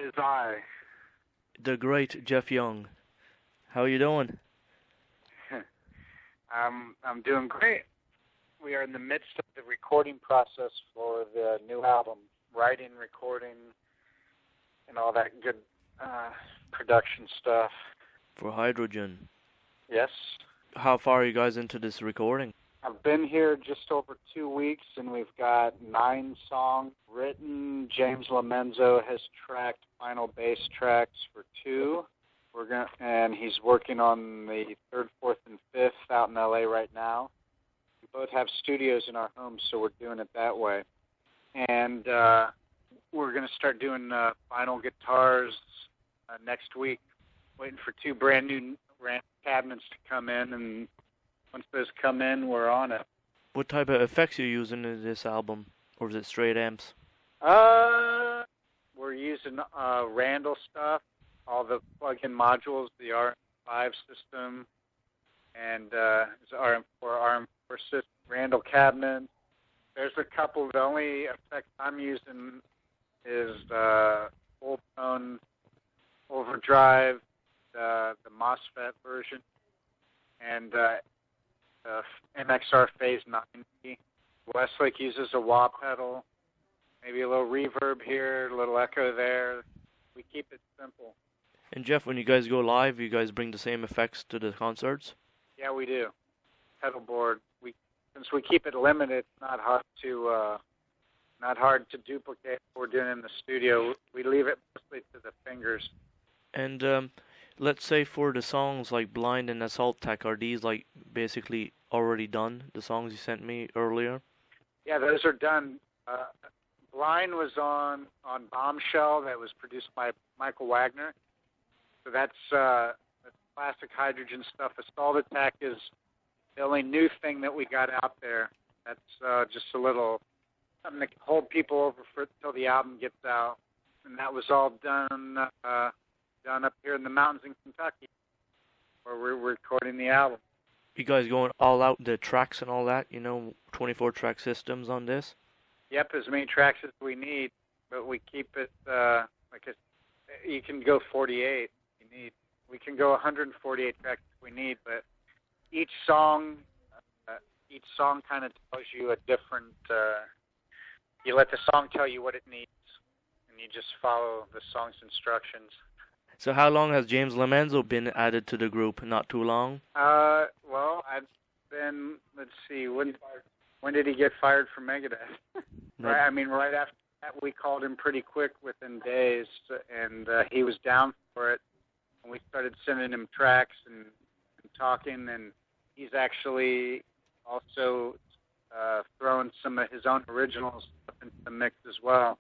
is I. The great Jeff Young. How you doing? I'm doing great. We are in the midst of the recording process for the new album, writing, recording, and all that good production stuff. For Hydrogen. Yes. How far are you guys into this recording? I've been here just over 2 weeks, and we've got 9 songs written. James Lomenzo has tracked final bass tracks for 2. And he's working on the 3rd, 4th, and 5th out in LA right now. We both have studios in our homes, so we're doing it that way. And we're going to start doing final guitars next week. Waiting for 2 brand new Randall cabinets to come in, and once those come in, we're on it. What type of effects are you using in this album? Or is it straight amps? We're using Randall stuff, all the plug-in modules, the RM5 system, and RM4 system, Randall cabinet. There's a couple. The only effect I'm using is full tone overdrive, the MOSFET version, and MXR Phase 90. Westlake uses a wah pedal, maybe a little reverb here, a little echo there. We keep it simple. And Jeff, when you guys go live, you guys bring the same effects to the concerts? Yeah, we do. Pedal board. Since we keep it limited, it's not hard to duplicate what we're doing in the studio. We leave it mostly to the fingers. And let's say for the songs like Blind and Assault Tech, are these like basically already done? The songs you sent me earlier? Yeah, those are done. Blind was on Bombshell, that was produced by Michael Wagner. So that's classic Hydrogen stuff. Assault Attack is the only new thing that we got out there. That's just a little something to hold people over until the album gets out. And that was all done up here in the mountains in Kentucky, where we're recording the album. You guys going all out the tracks and all that? 24 track systems on this? Yep, as many tracks as we need, but we keep it you can go 48 if you need. We can go 148 tracks if we need, but each song kind of tells you a different. You let the song tell you what it needs, and you just follow the song's instructions. So how long has James Lomenzo been added to the group? Not too long? Well, I've been, let's see, when did he get fired from Megadeth? Right after that, we called him pretty quick within days, and he was down for it. And we started sending him tracks and talking, and he's actually also throwing some of his own originals up into the mix as well.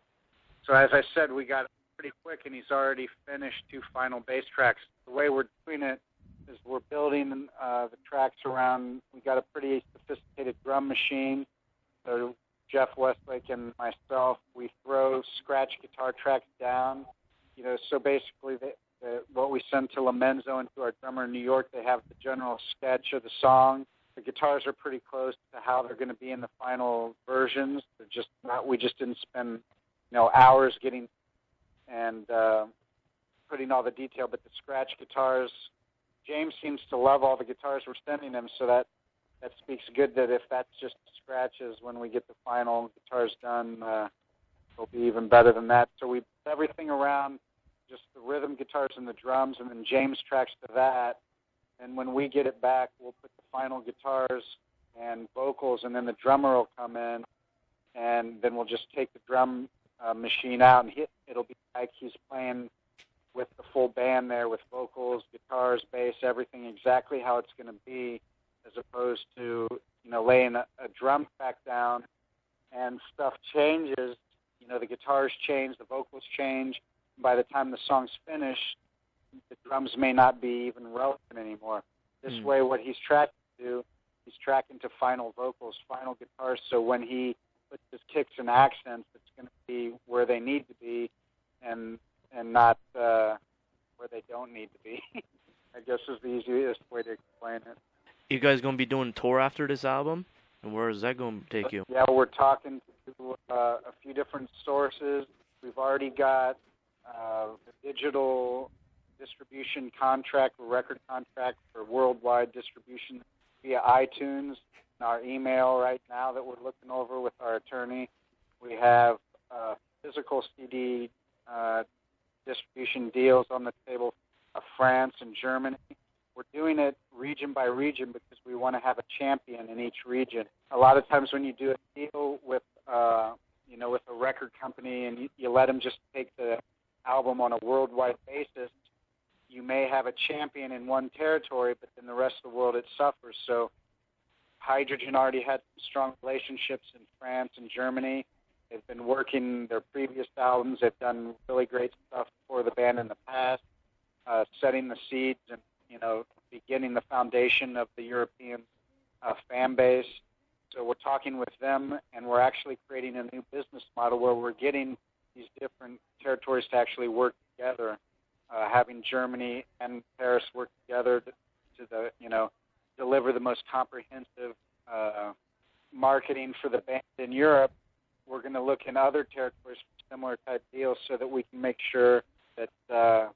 So as I said, we got pretty quick, and he's already finished 2 final bass tracks. The way we're doing it is we're building the tracks around. We got a pretty sophisticated drum machine. So Jeff Westlake and myself, we throw scratch guitar tracks down. So basically, what we send to Lomenzo and to our drummer in New York, they have the general sketch of the song. The guitars are pretty close to how they're going to be in the final versions. They're just not. We just didn't spend hours getting and putting all the detail, but the scratch guitars, James seems to love all the guitars we're sending him, so that speaks good that if that's just scratches, when we get the final guitars done, it'll be even better than that. So we put everything around just the rhythm guitars and the drums, and then James tracks to that, and when we get it back, we'll put the final guitars and vocals, and then the drummer will come in, and then we'll just take the drum machine out, and it'll be like he's playing with the full band there with vocals, guitars, bass, everything exactly how it's going to be, as opposed to laying a drum track down and stuff changes. The guitars change, the vocals change. By the time the song's finished, the drums may not be even relevant anymore. This way, what he's tracking to, he's tracking to final vocals, final guitars. So when he puts his kicks and accents, it's going to be where they need to be, and not where they don't need to be. I guess is the easiest way to explain it. You guys going to be doing a tour after this album? And where is that going to take you? Yeah, we're talking to a few different sources. We've already got the digital distribution contract, record contract for worldwide distribution via iTunes. Our email right now that we're looking over with our attorney. We have physical CD distribution deals on the table of France and Germany. We're doing it region by region because we want to have a champion in each region. A lot of times when you do a deal with, with a record company and you let them just take the album on a worldwide basis, you may have a champion in one territory, but in the rest of the world it suffers. So Hydrogen already had strong relationships in France and Germany. They've been working their previous albums. They've done really great stuff for the band in the past, setting the seeds and, beginning the foundation of the European fan base. So we're talking with them, and we're actually creating a new business model where we're getting these different territories to actually work together, having Germany and Paris work together to deliver the most comprehensive marketing for the band in Europe. We're going to look in other territories for similar type deals so that we can make sure that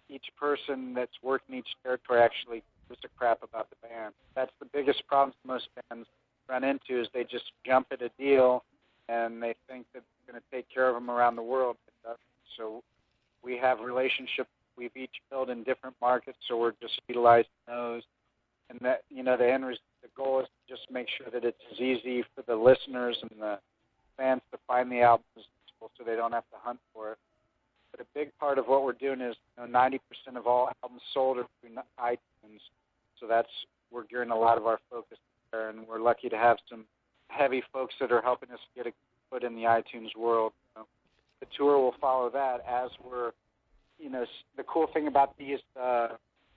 each person that's working each territory actually gives a crap about the band. That's the biggest problem most bands run into, is they just jump at a deal and they think that it's going to take care of them around the world. So we have relationships we've each built in different markets, so we're just utilizing those. And that, the goal is to just make sure that it's as easy for the listeners and the fans to find the album as possible so they don't have to hunt for it. But a big part of what we're doing is 90% of all albums sold are through iTunes. So we're gearing a lot of our focus there, and we're lucky to have some heavy folks that are helping us get a foot in the iTunes world. The tour will follow that as we're, the cool thing about these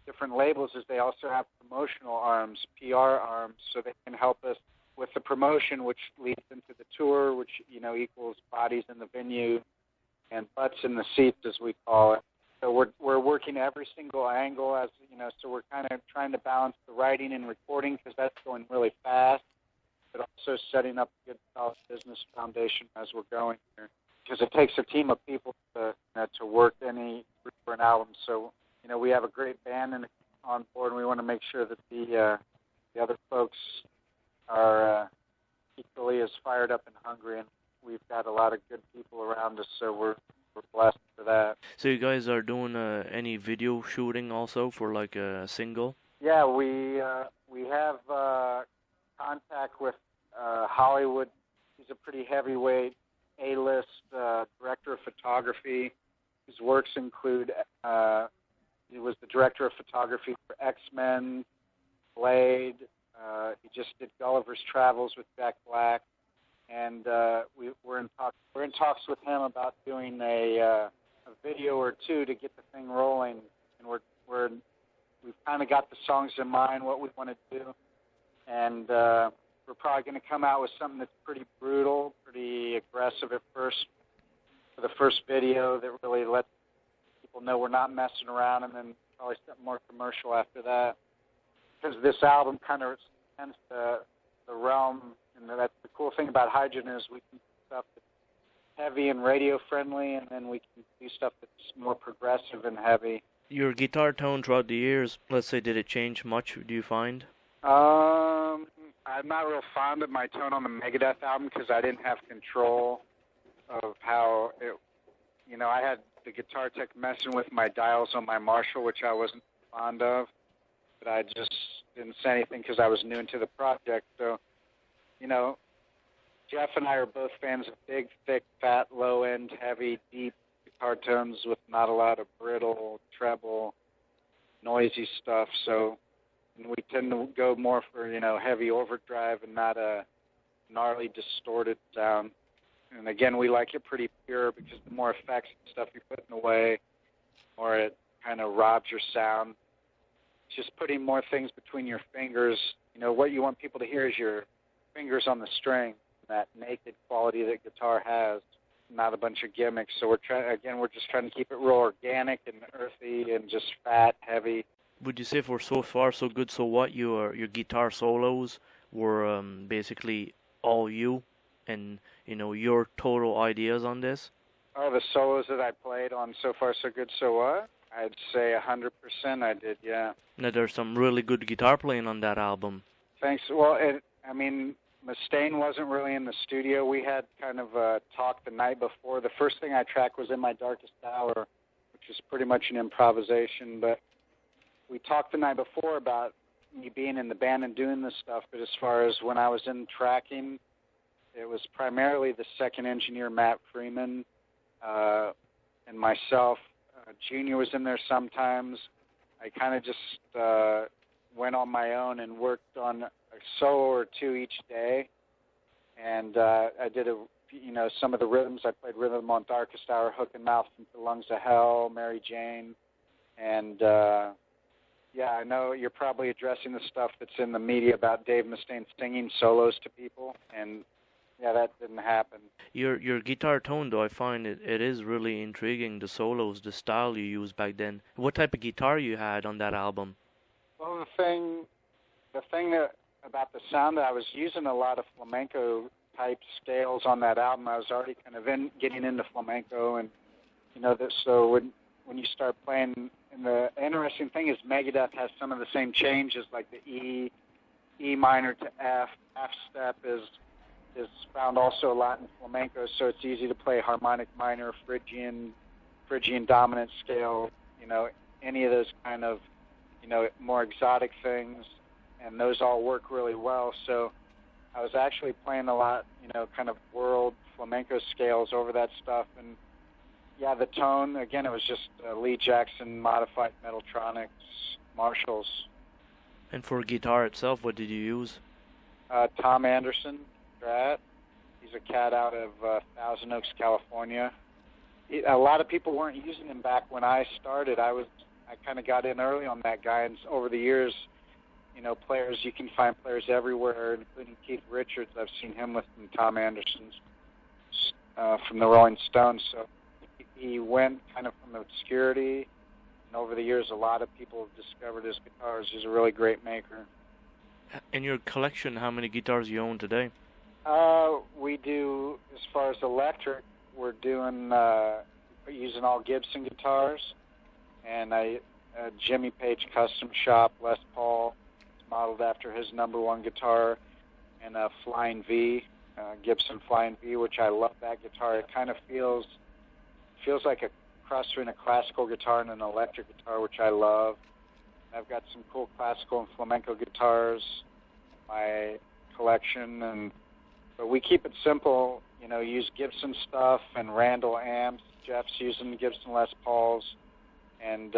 different labels is they also have promotional arms, PR arms, so they can help us with the promotion, which leads into the tour, which, equals bodies in the venue and butts in the seats, as we call it. So we're working every single angle, as so we're kind of trying to balance the writing and recording because that's going really fast, but also setting up a good solid business foundation as we're going here, because it takes a team of people to work for an album. So we have a great band on board, and we want to make sure that the other folks are equally as fired up and hungry, and we've got a lot of good people around us, so we're blessed for that. So you guys are doing any video shooting also for like a single? Yeah, we have contact with Hollywood. He's a pretty heavyweight A-list director of photography. His works include he was the director of photography for X-Men, Blade. He just did Gulliver's Travels with Jack Black, and we're in talks with him about doing a video or two to get the thing rolling. And we've kind of got the songs in mind, what we want to do, and we're probably going to come out with something that's pretty brutal, pretty aggressive at first for the first video that really lets people know we're not messing around, and then probably something more commercial after that. Because this album kind of extends the realm, and that's the cool thing about Hydrogen is we can do stuff that's heavy and radio friendly, and then we can do stuff that's more progressive and heavy. Your guitar tone throughout the years, let's say, did it change much, do you find? I'm not real fond of my tone on the Megadeth album because I didn't have control of how it, I had the guitar tech messing with my dials on my Marshall, which I wasn't fond of, but I just didn't say anything because I was new into the project. So, Jeff and I are both fans of big, thick, fat, low-end, heavy, deep guitar tones with not a lot of brittle, treble, noisy stuff. So we tend to go more for, heavy overdrive and not a gnarly, distorted sound. And again, we like it pretty pure because the more effects and stuff you put in the way, the more it kind of robs your sound. Just putting more things between your fingers. What you want people to hear is your fingers on the string, that naked quality that guitar has, not a bunch of gimmicks. So we're just trying to keep it real organic and earthy and just fat, heavy. Would you say for So Far So Good So What, your guitar solos were basically all you and your total ideas on this? Oh, the solos that I played on So Far So Good So What? I'd say 100% I did, yeah. Now, there's some really good guitar playing on that album. Thanks. Well, Mustaine wasn't really in the studio. We had kind of a talk the night before. The first thing I tracked was In My Darkest Hour, which is pretty much an improvisation. But we talked the night before about me being in the band and doing this stuff. But as far as when I was in tracking, it was primarily the second engineer, Matt Freeman, and myself. Junior was in there sometimes. I kind of just went on my own and worked on a solo or two each day, and I did some of the rhythms. I played rhythm on Darkest Hour, Hook and Mouth, and The Lungs of Hell, Mary Jane, and I know you're probably addressing the stuff that's in the media about Dave Mustaine singing solos to people, and yeah, that didn't happen. Your guitar tone, though, I find it is really intriguing. The solos, the style you used back then. What type of guitar you had on that album? Well, the thing about the sound, that I was using a lot of flamenco type scales on that album. I was already kind of getting into flamenco, and so when you start playing, and the interesting thing is Megadeth has some of the same changes, like the E minor to F. Half step is found also a lot in flamenco, so it's easy to play harmonic minor, Phrygian dominant scale, any of those kind of more exotic things, and those all work really well. So I was actually playing a lot, kind of world flamenco scales over that stuff. And yeah, the tone, again, it was just Lee Jackson modified Metaltronics Marshalls. And for guitar itself, what did you use? Tom Anderson, Strat. He's a cat out of Thousand Oaks, California. A lot of people weren't using him back when I started. I kind of got in early on that guy, and over the years, players, you can find players everywhere, including Keith Richards. I've seen him with Tom Anderson's from the Rolling Stones. So he went kind of from obscurity, and over the years, a lot of people have discovered his guitars. He's a really great maker. In your collection, how many guitars you own today? We do, as far as electric, we're doing using all Gibson guitars, and Jimmy Page Custom Shop Les Paul. It's modeled after his #1 guitar, and a Flying V, Gibson Flying V, which I love that guitar. It kind of feels like a cross between a classical guitar and an electric guitar, which I love. I've got some cool classical and flamenco guitars in my collection, but we keep it simple. Use Gibson stuff and Randall amps. Jeff's using Gibson Les Pauls, and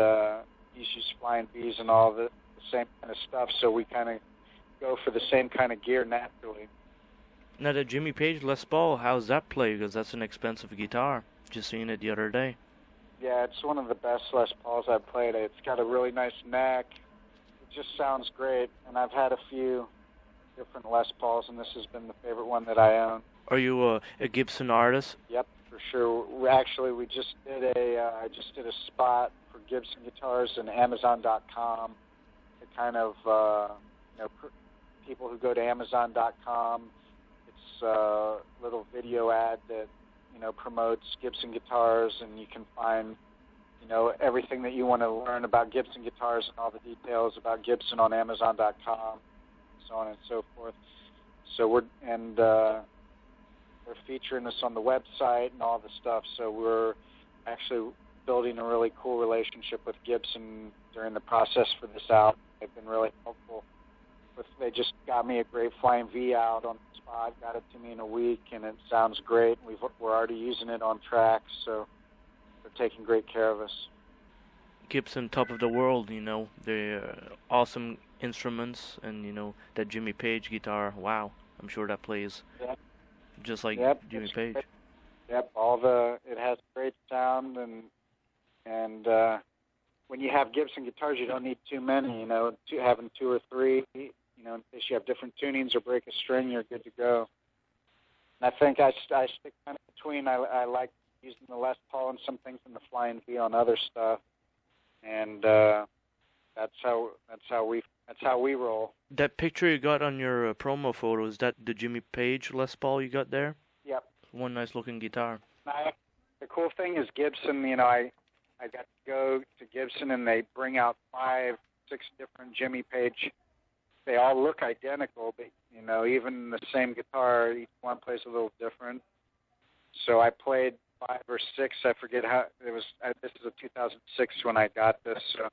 he's used Flying V's and all the same kind of stuff. So we kind of go for the same kind of gear naturally. Now, the Jimmy Page Les Paul, how's that play? Because that's an expensive guitar. Just seen it the other day. Yeah, it's one of the best Les Pauls I've played. It's got a really nice neck. It just sounds great, and I've had a few different Les Pauls, and this has been the favorite one that I own. Are you a Gibson artist? Yep, for sure. We just did I just did a spot for Gibson guitars in Amazon.com. It kind of people who go to Amazon.com. It's a little video ad that promotes Gibson guitars, and you can find everything that you want to learn about Gibson guitars and all the details about Gibson on Amazon.com, so on and so forth. So they're featuring us on the website and all the stuff. So we're actually building a really cool relationship with Gibson during the process for this album. They've been really helpful. They just got me a great Flying V out on the spot, got it to me in a week, and it sounds great. We're already using it on tracks, so they're taking great care of us. Gibson, top of the world, they're awesome instruments, and that Jimmy Page guitar, wow, I'm sure that plays just like Jimmy Page. Great. Yep, it has great sound, and when you have Gibson guitars, you don't need too many, having 2 or 3, in case you have different tunings or break a string, you're good to go. And I think I stick kind of between. I like using the Les Paul and some things in the Flying V on other stuff, and that's how we roll. That picture you got on your promo photo, is that the Jimmy Page Les Paul you got there? Yep. One nice looking guitar. the cool thing is Gibson, I got to go to Gibson and they bring out 5, 6 different Jimmy Page. They all look identical, but, even the same guitar, each one plays a little different. So I played 5 or 6. I forget how it was. This is a 2006 when I got this. So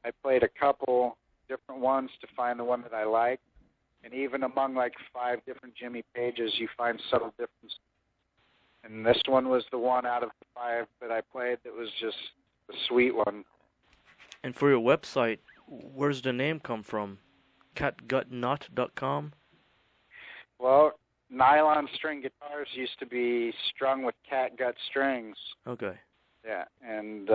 I played a couple different ones to find the one that I like. And even among like 5 different Jimmy Pages, you find subtle differences. And this one was the one out of the 5 that I played that was just the sweet one. And for your website, where's the name come from? Catgutnut.com? Well, nylon string guitars used to be strung with catgut strings. Okay. Yeah, and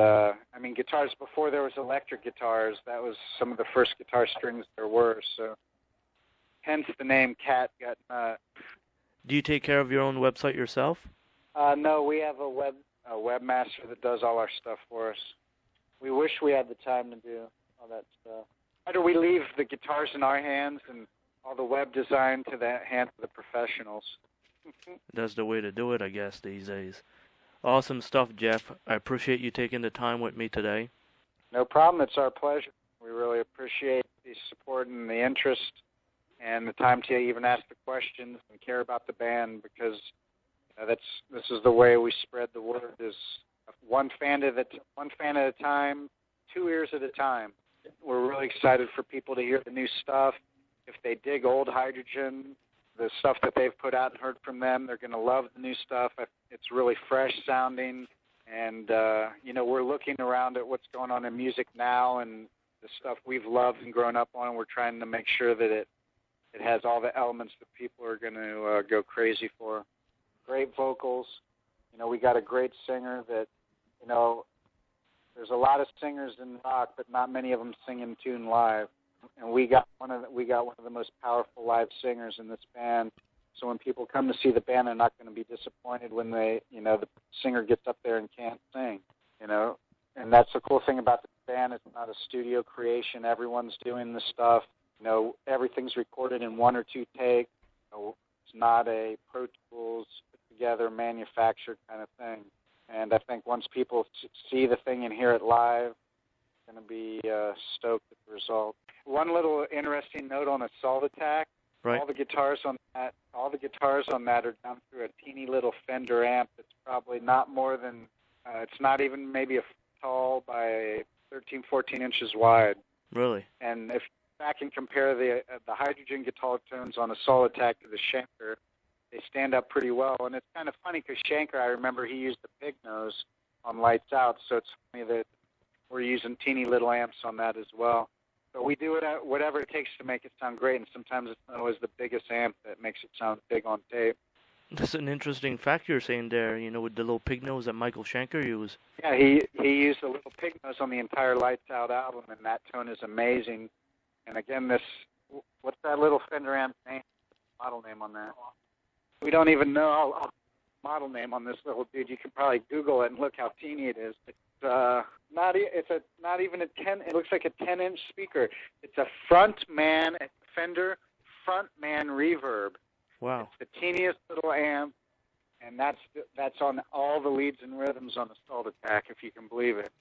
guitars before there was electric guitars, that was some of the first guitar strings there were, so hence the name Catgutnut. Do you take care of your own website yourself? No, we have a webmaster that does all our stuff for us. We wish we had the time to do all that stuff. Why do we leave the guitars in our hands and all the web design to the hands of the professionals? That's the way to do it, I guess, these days. Awesome stuff, Jeff. I appreciate you taking the time with me today. No problem. It's our pleasure. We really appreciate the support and the interest and the time to even ask the questions and care about the band, because this is the way we spread the word, is one fan at a time, 2 ears at a time. We're really excited for people to hear the new stuff. If they dig old Hydrogen, the stuff that they've put out and heard from them, they're going to love the new stuff. It's really fresh sounding, and we're looking around at what's going on in music now and the stuff we've loved and grown up on, and we're trying to make sure that it has all the elements that people are going to go crazy for. Great vocals. We got a great singer that, there's a lot of singers in rock, but not many of them sing in tune live. And we got one of the most powerful live singers in this band. So when people come to see the band, they're not going to be disappointed when the singer gets up there and can't sing. And that's the cool thing about the band. It's not a studio creation. Everyone's doing the stuff. Everything's recorded in 1 or 2 takes. It's not a Pro Tools put together, manufactured kind of thing. And I think once people see the thing and hear it live, they're going to be stoked at the result. One little interesting note on Assault Attack. Right. All the guitars on that are done through a teeny little Fender amp that's probably not more than, it's not even maybe a foot tall by 13, 14 inches wide. Really? And if you back and compare the Hydrogen guitar tones on Assault Attack to the Schenker, they stand up pretty well. And it's kind of funny because Schenker, I remember he used the pig nose on Lights Out, so it's funny that we're using teeny little amps on that as well. But we do it whatever it takes to make it sound great, and sometimes it's not always the biggest amp that makes it sound big on tape. That's an interesting fact you're saying there, with the little pig nose that Michael Schenker used. Yeah, he used a little pig nose on the entire Lights Out album, and that tone is amazing. And again, what's that little Fender amp name? Model name on that? We don't even know model name on this little dude. You could probably Google it and look how teeny it is. It's not even a 10. It looks like a 10-inch speaker. It's a Fender Frontman Reverb. Wow. It's the teeniest little amp, and that's on all the leads and rhythms on Assault Attack, if you can believe it.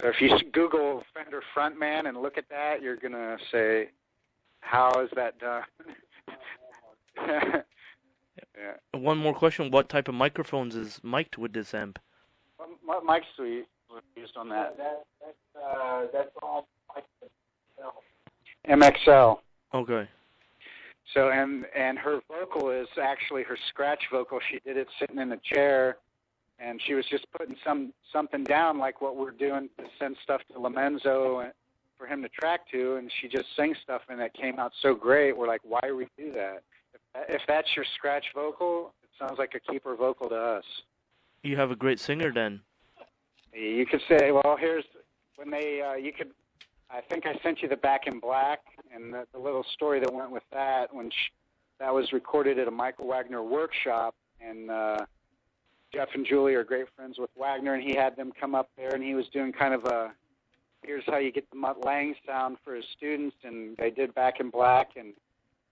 So if you Google Fender Frontman and look at that, you're gonna say, "How is that done?" Yeah. One more question: what type of microphones is mic'd with this amp? Mic suite was used on that. That's all MXL. Okay. So and her vocal is actually her scratch vocal. She did it sitting in a chair, and she was just putting something down like what we're doing to send stuff to Lomenzo for him to track to, and she just sang stuff, and it came out so great. We're like, why do we do that? If that's your scratch vocal, it sounds like a keeper vocal to us. You have a great singer then. You could say, well, here's when you could, I think I sent you the Back in Black and the little story that went with that when that was recorded at a Michael Wagner workshop, and Jeff and Julie are great friends with Wagner, and he had them come up there, and he was doing kind of here's how you get the Mutt Lange sound for his students, and they did Back in Black, and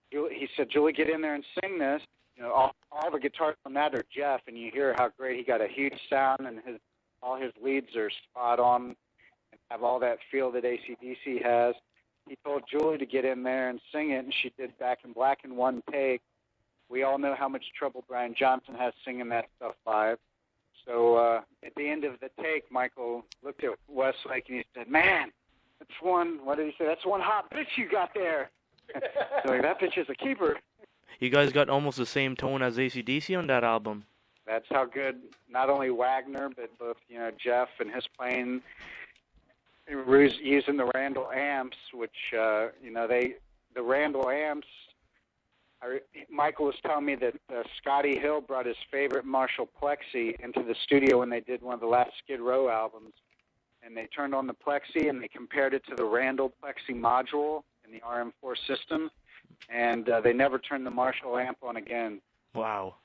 he said, Julie, get in there and sing this. All all the guitars on that are Jeff, and you hear how great he got a huge sound, and all his leads are spot on and have all that feel that AC/DC has. He told Julie to get in there and sing it, and she did Back in Black in one take. We all know how much trouble Brian Johnson has singing that stuff live. So at the end of the take, Michael looked at Westlake and he said, "Man, that's one," what did he say? "That's one hot bitch you got there." So like, that bitch is a keeper. You guys got almost the same tone as AC/DC on that album. That's how good not only Wagner, but both, Jeff and his playing, using the Randall amps, which, the Randall amps, Michael was telling me that Scotty Hill brought his favorite Marshall Plexi into the studio when they did one of the last Skid Row albums. And they turned on the Plexi and they compared it to the Randall Plexi module in the RM4 system. And they never turned the Marshall amp on again. Wow.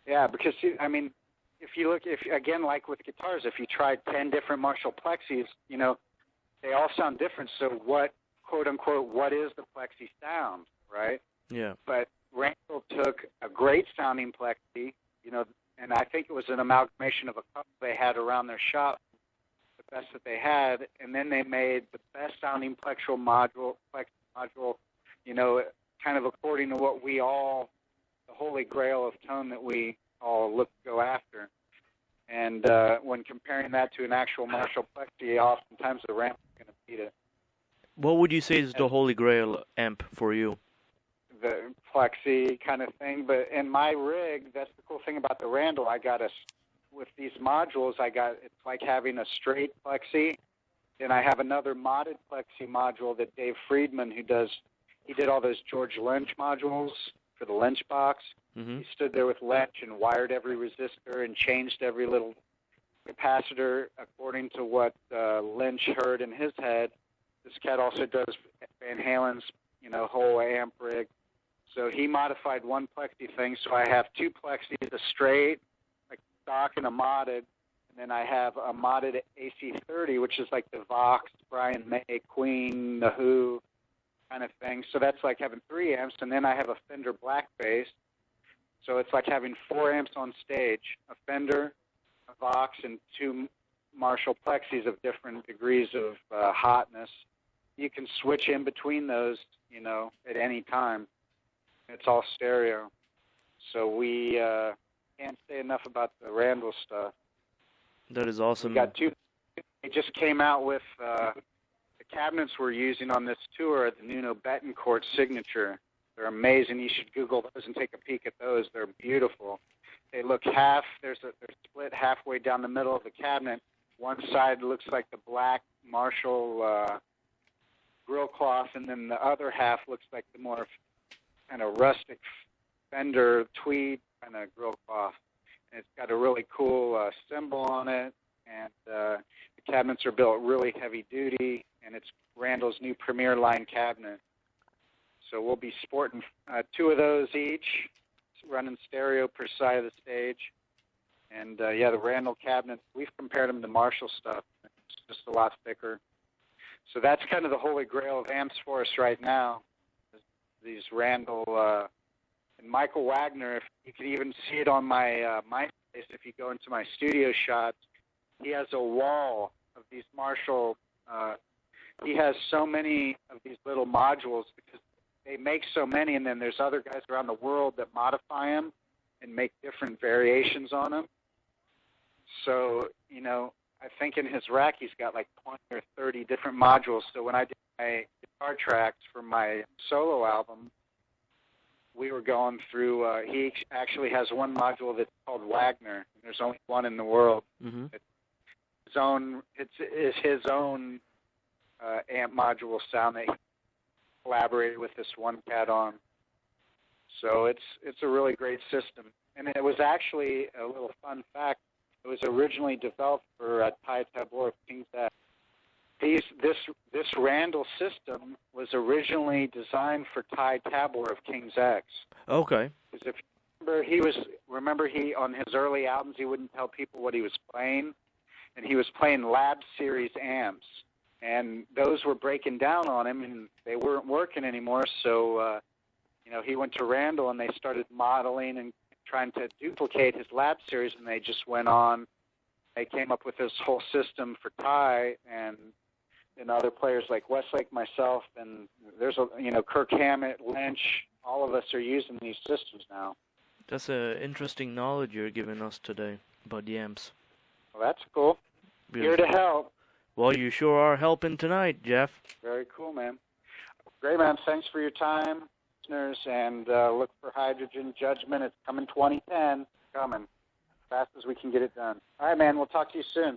Yeah, because, if you look, again, like with guitars, if you tried 10 different Marshall Plexis, they all sound different. So what, quote unquote, what is the Plexi sound, right? Yeah. But Randall took a great sounding Plexi, and I think it was an amalgamation of a couple they had around their shop, the best that they had, and then they made the best sounding Plexi module, kind of according to what we all, the holy grail of tone that we all look to go after. And when comparing that to an actual Marshall Plexi, oftentimes the ramp is going to beat it. What would you say is the holy grail amp for you? The Plexi kind of thing, but in my rig, that's the cool thing about the Randall. With these modules, it's like having a straight Plexi, then I have another modded Plexi module that Dave Friedman, he did all those George Lynch modules for the Lynch box. Mm-hmm. He stood there with Lynch and wired every resistor and changed every little capacitor according to what Lynch heard in his head. This cat also does Van Halen's, whole amp rig. So he modified one Plexi thing, so I have two Plexis, a straight, like stock, and a modded. And then I have a modded AC30, which is like the Vox, Brian May, Queen, The Who kind of thing. So that's like having 3 amps. And then I have a Fender Black Bass. So it's like having 4 amps on stage, a Fender, a Vox, and 2 Marshall Plexis of different degrees of hotness. You can switch in between those, at any time. It's all stereo. So we can't say enough about the Randall stuff. That is awesome. We got 2. They just came out with the cabinets we're using on this tour, the Nuno Betancourt Signature. They're amazing. You should Google those and take a peek at those. They're beautiful. They look they're split halfway down the middle of the cabinet. One side looks like the black Marshall grill cloth, and then the other half looks like the more kind of rustic Fender tweed kind of grill cloth. And it's got a really cool symbol on it, and the cabinets are built really heavy duty, and it's Randall's new Premier line cabinet. So we'll be sporting 2 of those each, running stereo per side of the stage. And the Randall cabinet, we've compared them to Marshall stuff. It's just a lot thicker. So that's kind of the holy grail of amps for us right now. These Randall and Michael Wagner. If you could even see it on my MySpace, if you go into my studio shots, he has a wall of these Marshall. He has so many of these little modules because they make so many, and then there's other guys around the world that modify them and make different variations on them. So, I think in his rack he's got like 20 or 30 different modules. So when I did my guitar tracks for my solo album, we were going through, he actually has one module that's called Wagner. And there's only one in the world. Mm-hmm. It's his own amp module sound that he collaborated with this one cat on. So it's a really great system. And it was actually a little fun fact. It was originally developed for Thai Tabor of King's X. This Randall system was originally designed for Thai Tabor of King's X. Okay. Because if you remember, he on his early albums he wouldn't tell people what he was playing, and he was playing Lab Series amps, and those were breaking down on him, and they weren't working anymore. So he went to Randall, and they started modeling and trying to duplicate his lab series, and they just went on. They came up with this whole system for Ty, and other players like Westlake, myself, and there's Kirk Hammett, Lynch. All of us are using these systems now. That's interesting knowledge you're giving us today about the amps. Well, that's cool. Here to help. Well, you sure are helping tonight, Jeff. Very cool, man. Great, man. Thanks for your time, listeners, and look for Hydrogen Judgment. It's coming 2010. Coming. As fast as we can get it done. All right, man. We'll talk to you soon.